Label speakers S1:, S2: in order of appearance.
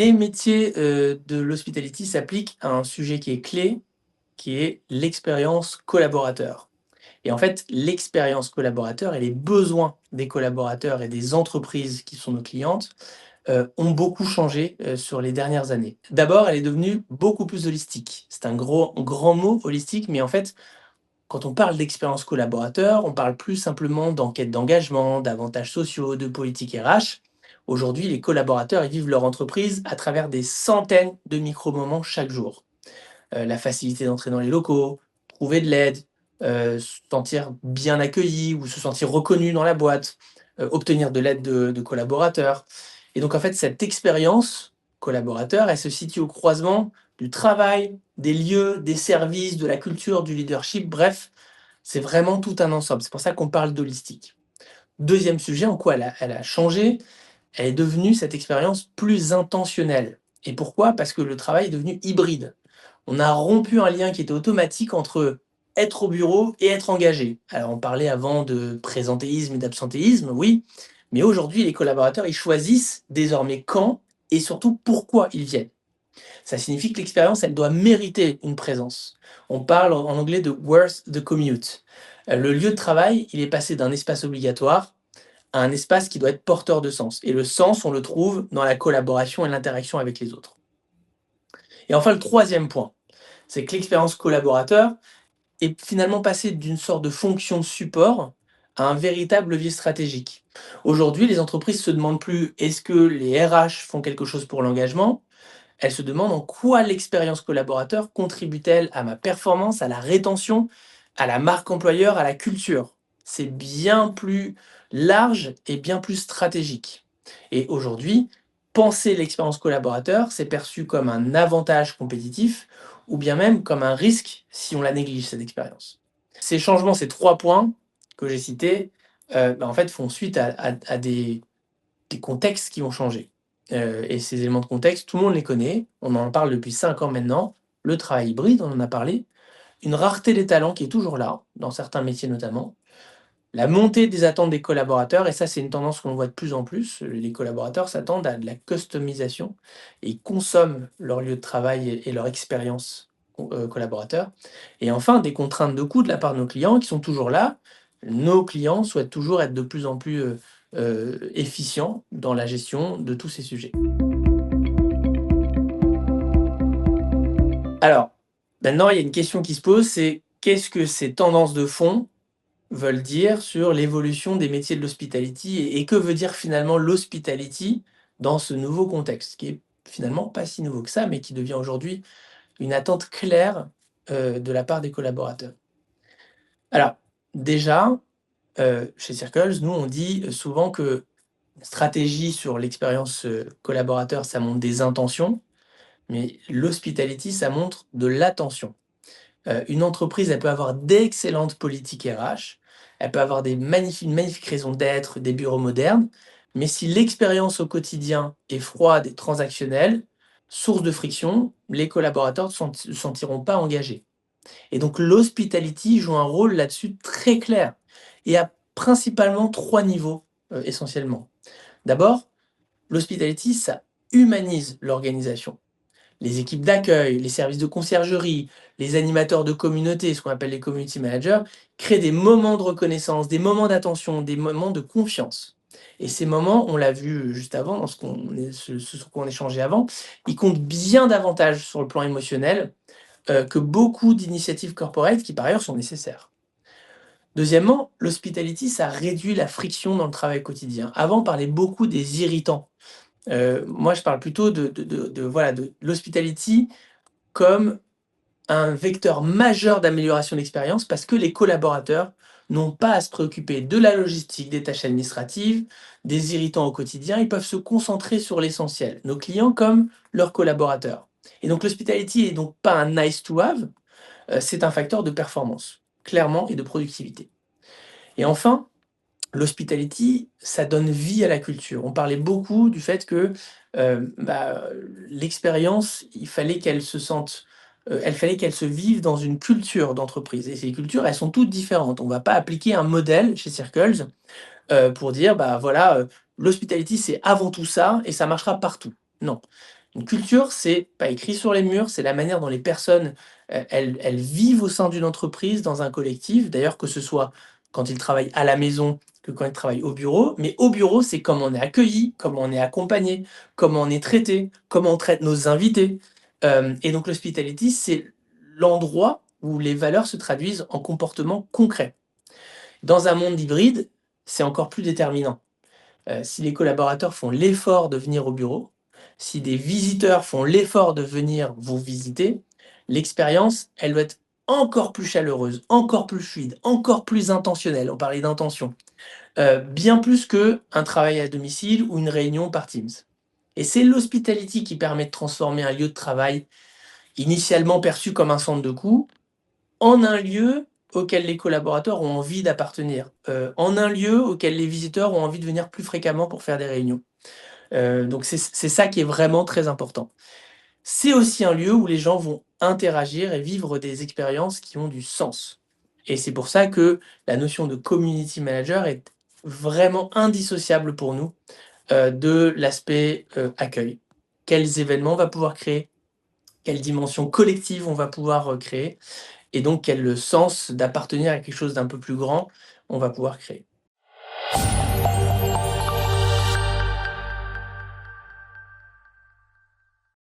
S1: Les métiers de l'hospitality s'appliquent à un sujet qui est clé, qui est l'expérience collaborateur. Et en fait, l'expérience collaborateur et les besoins des collaborateurs et des entreprises qui sont nos clientes ont beaucoup changé sur les dernières années. D'abord, elle est devenue beaucoup plus holistique. C'est un grand mot, holistique, mais en fait, quand on parle d'expérience collaborateur, on parle plus simplement d'enquête d'engagement, d'avantages sociaux, de politique RH. Aujourd'hui, les collaborateurs, ils vivent leur entreprise à travers des centaines de micro-moments chaque jour. La facilité d'entrer dans les locaux, trouver de l'aide, se sentir bien accueilli ou se sentir reconnu dans la boîte, obtenir de l'aide de collaborateurs. Et donc en fait, cette expérience collaborateur, elle se situe au croisement du travail, des lieux, des services, de la culture, du leadership, bref, c'est vraiment tout un ensemble. C'est pour ça qu'on parle d'holistique. Deuxième sujet, en quoi elle a changé, elle est devenue cette expérience plus intentionnelle. Et pourquoi? Parce que le travail est devenu hybride. On a rompu un lien qui était automatique entre être au bureau et être engagé. Alors on parlait avant de présentéisme et d'absentéisme, oui, mais aujourd'hui les collaborateurs ils choisissent désormais quand et surtout pourquoi ils viennent. Ça signifie que l'expérience elle doit mériter une présence. On parle en anglais de worth the commute. Le lieu de travail il est passé d'un espace obligatoire à un espace qui doit être porteur de sens. Et le sens on le trouve dans la collaboration et l'interaction avec les autres. Et enfin le troisième point, c'est que l'expérience collaborateur est finalement passée d'une sorte de fonction de support à un véritable levier stratégique. Aujourd'hui, les entreprises se demandent plus est-ce que les RH font quelque chose pour l'engagement. Elles se demandent en quoi l'expérience collaborateur contribue-t-elle à ma performance, à la rétention, à la marque employeur, à la culture. C'est bien plus large et bien plus stratégique. Et aujourd'hui, penser l'expérience collaborateur, c'est perçu comme un avantage compétitif ou bien même comme un risque si on la néglige, cette expérience. Ces changements, ces 3 points que j'ai cités, en fait, font suite à des contextes qui ont changé. Et ces éléments de contexte, tout le monde les connaît, on en parle depuis 5 ans maintenant. Le travail hybride, on en a parlé. Une rareté des talents qui est toujours là, dans certains métiers notamment. La montée des attentes des collaborateurs, et ça c'est une tendance qu'on voit de plus en plus, les collaborateurs s'attendent à de la customisation et ils consomment leur lieu de travail et leur expérience collaborateur. Et enfin, des contraintes de coût de la part de nos clients qui sont toujours là. Nos clients souhaitent toujours être de plus en plus efficients dans la gestion de tous ces sujets. Alors, maintenant, il y a une question qui se pose, c'est qu'est-ce que ces tendances de fond veulent dire sur l'évolution des métiers de l'hospitality et que veut dire finalement l'hospitality dans ce nouveau contexte, qui est finalement pas si nouveau que ça, mais qui devient aujourd'hui une attente claire de la part des collaborateurs. Alors, déjà, chez Circles, nous, on dit souvent que stratégie sur l'expérience collaborateur, ça montre des intentions, mais l'hospitality, ça montre de l'attention. Une entreprise, elle peut avoir d'excellentes politiques RH, elle peut avoir une magnifique raison d'être, des bureaux modernes, mais si l'expérience au quotidien est froide et transactionnelle, source de friction, les collaborateurs ne se sentiront pas engagés. Et donc l'hospitality joue un rôle là-dessus très clair et à principalement 3 niveaux, essentiellement. D'abord, l'hospitality, ça humanise l'organisation. Les équipes d'accueil, les services de conciergerie, les animateurs de communauté, ce qu'on appelle les community managers, créent des moments de reconnaissance, des moments d'attention, des moments de confiance. Et ces moments, on l'a vu juste avant, dans ce sur quoi on échangeait avant, ils comptent bien davantage sur le plan émotionnel que beaucoup d'initiatives corporate qui par ailleurs sont nécessaires. Deuxièmement, l'hospitality, ça réduit la friction dans le travail quotidien. Avant, on parlait beaucoup des irritants. Moi, je parle plutôt voilà, de l'hospitality comme un vecteur majeur d'amélioration d'expérience parce que les collaborateurs n'ont pas à se préoccuper de la logistique, des tâches administratives, des irritants au quotidien. Ils peuvent se concentrer sur l'essentiel, nos clients comme leurs collaborateurs. Et donc l'hospitality est donc pas un nice to have, c'est un facteur de performance, clairement, et de productivité. Et enfin, l'hospitality, ça donne vie à la culture. On parlait beaucoup du fait que l'expérience, il fallait qu'elle se vive dans une culture d'entreprise. Et ces cultures, elles sont toutes différentes. On ne va pas appliquer un modèle chez Circles pour dire, bah voilà, l'hospitality, c'est avant tout ça et ça marchera partout. Non. Une culture, c'est pas écrit sur les murs, c'est la manière dont les personnes, elles vivent au sein d'une entreprise, dans un collectif. D'ailleurs, que ce soit quand ils travaillent à la maison, que quand ils travaillent au bureau. Mais au bureau, c'est comment on est accueilli, comment on est accompagné, comment on est traité, comment on traite nos invités. Et donc l'hospitality, c'est l'endroit où les valeurs se traduisent en comportements concrets. Dans un monde hybride, c'est encore plus déterminant. Si les collaborateurs font l'effort de venir au bureau, si des visiteurs font l'effort de venir vous visiter, l'expérience, elle doit être encore plus chaleureuse, encore plus fluide, encore plus intentionnelle. On parlait d'intention. Bien plus qu'un travail à domicile ou une réunion par Teams. Et c'est l'hospitality qui permet de transformer un lieu de travail initialement perçu comme un centre de coût en un lieu auquel les collaborateurs ont envie d'appartenir, en un lieu auquel les visiteurs ont envie de venir plus fréquemment pour faire des réunions. Donc c'est ça qui est vraiment très important. C'est aussi un lieu où les gens vont interagir et vivre des expériences qui ont du sens. Et c'est pour ça que la notion de community manager est vraiment indissociable pour nous, de l'aspect, accueil. Quels événements on va pouvoir créer? Quelle dimension collective on va pouvoir, créer? Et donc quel sens d'appartenir à quelque chose d'un peu plus grand on va pouvoir créer.